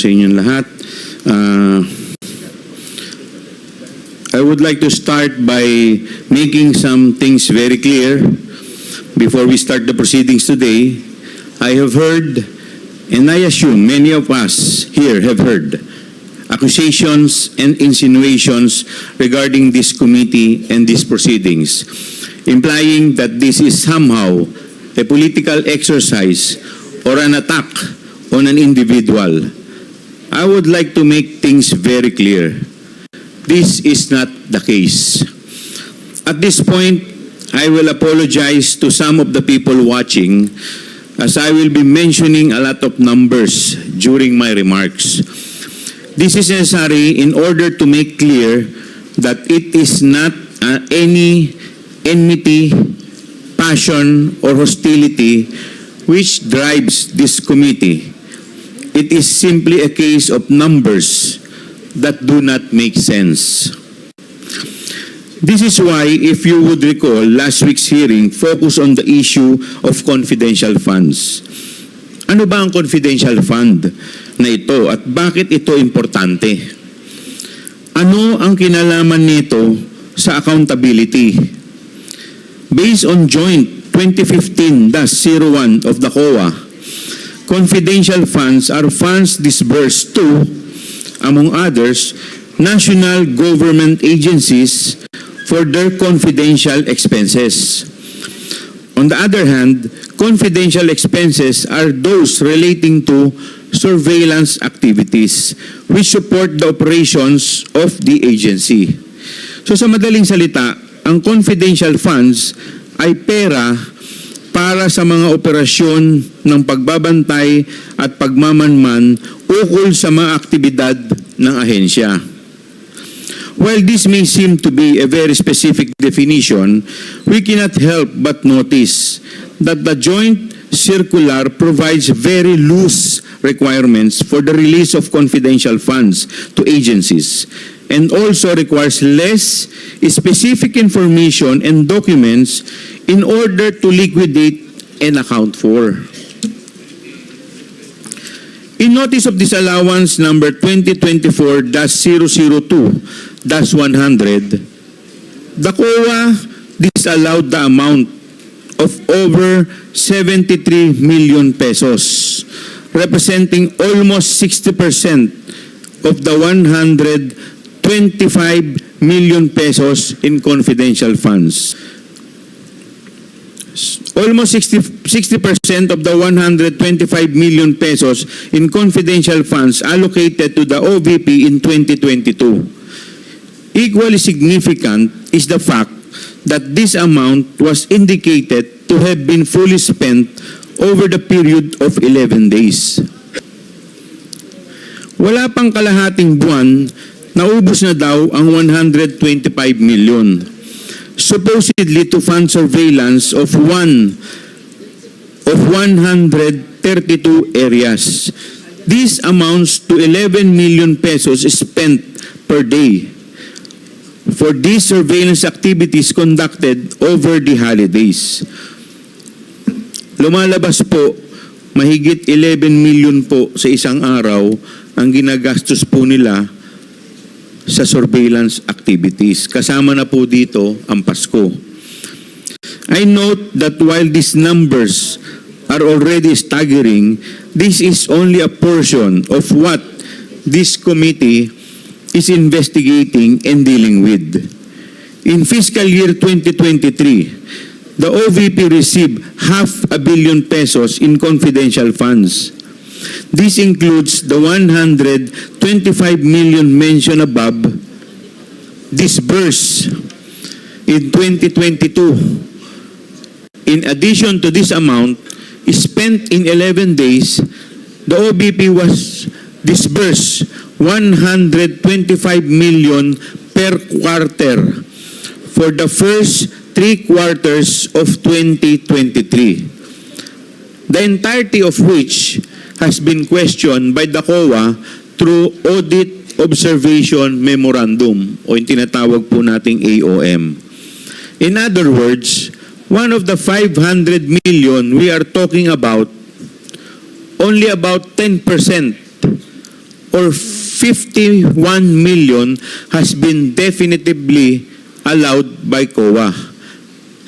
sa inyong lahat. I would like to start by making some things very clear before we start the proceedings today. I have heard, and I assume many of us here have heard, accusations and insinuations regarding this committee and these proceedings, implying that this is somehow a political exercise or an attack on an individual. I would like to make things very clear. This is not the case. At this point, I will apologize to some of the people watching as I will be mentioning a lot of numbers during my remarks. This is necessary in order to make clear that it is not any enmity, passion, or hostility which drives this committee. It is simply a case of numbers that do not make sense. This is why, if you would recall, last week's hearing focused on the issue of confidential funds. Ano ba ang confidential fund na ito at bakit ito importante? Ano ang kinalaman nito sa accountability? Based on Joint 2015-01 of the COA, confidential funds are funds disbursed to, among others, national government agencies for their confidential expenses. On the other hand, confidential expenses are those relating to surveillance activities which support the operations of the agency. So sa madaling salita, ang confidential funds ay pera para sa mga operasyon ng pagbabantay at pagmamanman ukol sa mga aktibidad ng ahensya. While this may seem to be a very specific definition, we cannot help but notice that the joint circular provides very loose requirements for the release of confidential funds to agencies and also requires less specific information and documents in order to liquidate and account for. In Notice of Disallowance number 2024-002-100, the COA disallowed the amount of over 73 million pesos, representing almost 60% of the 125 million pesos in confidential funds. Almost 60% of the 125 million pesos in confidential funds allocated to the OVP in 2022. Equally significant is the fact that this amount was indicated to have been fully spent over the period of 11 days. Wala pang kalahating buwan, naubos na daw ang 125 million. Supposedly to fund surveillance of 132 areas. This amounts to 11 million pesos spent per day for these surveillance activities conducted over the holidays. Lumalabas po, mahigit 11 million po sa isang araw ang ginagastos po nila sa surveillance activities. Kasama na po dito ang Pasko. I note that while these numbers are already staggering, this is only a portion of what this committee is investigating and dealing with. In fiscal year 2023, the OVP received 500 million pesos in confidential funds. This includes the 125 million mentioned above, disbursed in 2022. In addition to this amount, spent in 11 days, the OVP was disbursed 125 million per quarter for the first 3 quarters of 2023. The entirety of which has been questioned by the COA through Audit Observation Memorandum o yung tinatawag po nating AOM. In other words, one of the 500 million we are talking about, only about 10% or 51 million has been definitively allowed by COA.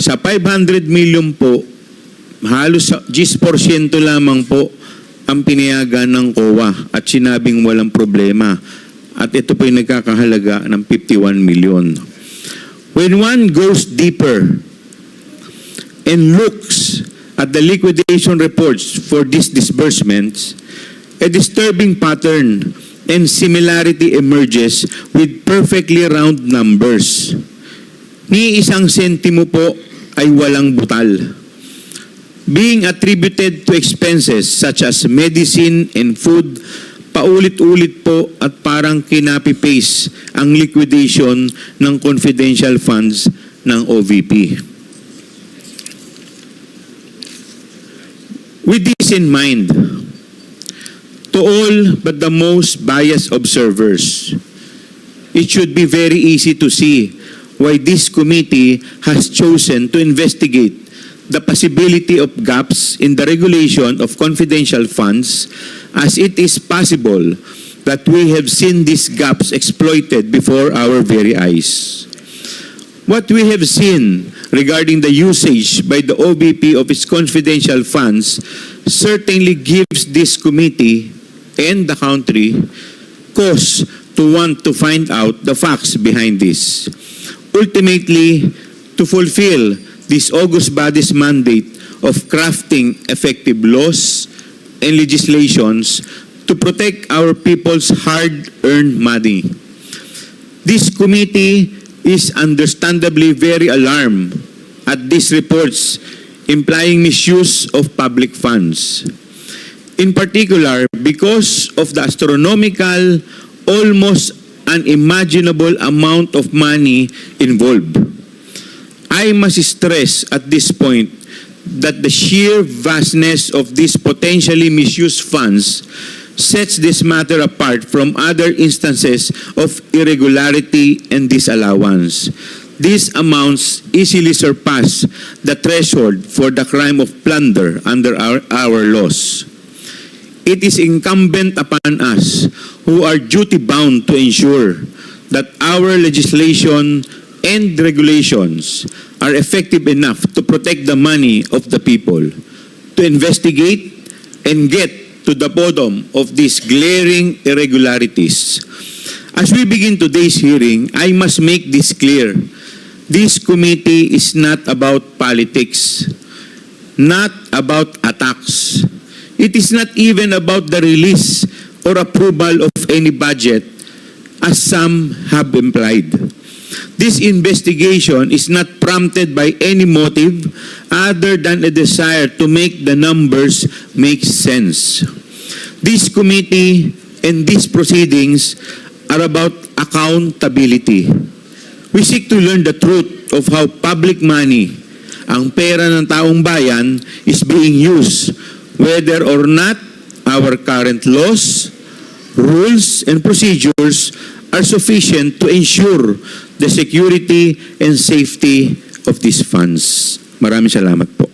Sa 500 million po, halos 10% lamang po ang pinayagan ng COA at sinabing walang problema. At ito po yung nagkakahalaga ng 51 million. When one goes deeper and looks at the liquidation reports for these disbursements, a disturbing pattern and similarity emerges with perfectly round numbers. Ni isang sentimo po ay walang butal, being attributed to expenses such as medicine and food. Paulit-ulit po at parang kinapi-paste ang liquidation ng confidential funds ng OVP. With this in mind, to all but the most biased observers, it should be very easy to see why this committee has chosen to investigate the possibility of gaps in the regulation of confidential funds, as it is possible that we have seen these gaps exploited before our very eyes. What we have seen regarding the usage by the OVP of its confidential funds certainly gives this committee and the country cause to want to find out the facts behind this. Ultimately, to fulfill this august body's mandate of crafting effective laws and legislations to protect our people's hard-earned money. This committee is understandably very alarmed at these reports implying misuse of public funds. In particular, because of the astronomical, almost unimaginable amount of money involved. I must stress at this point that the sheer vastness of these potentially misused funds sets this matter apart from other instances of irregularity and disallowance. These amounts easily surpass the threshold for the crime of plunder under our laws. It is incumbent upon us who are duty-bound to ensure that our legislation and regulations are effective enough to protect the money of the people, to investigate and get to the bottom of these glaring irregularities. As we begin today's hearing, I must make this clear. This committee is not about politics, not about attacks. It is not even about the release or approval of any budget, as some have implied. This investigation is not prompted by any motive other than a desire to make the numbers make sense. This committee and these proceedings are about accountability. We seek to learn the truth of how public money, ang pera ng taong bayan, is being used, whether or not our current laws, rules, and procedures are sufficient to ensure the security and safety of these funds. Maraming salamat po.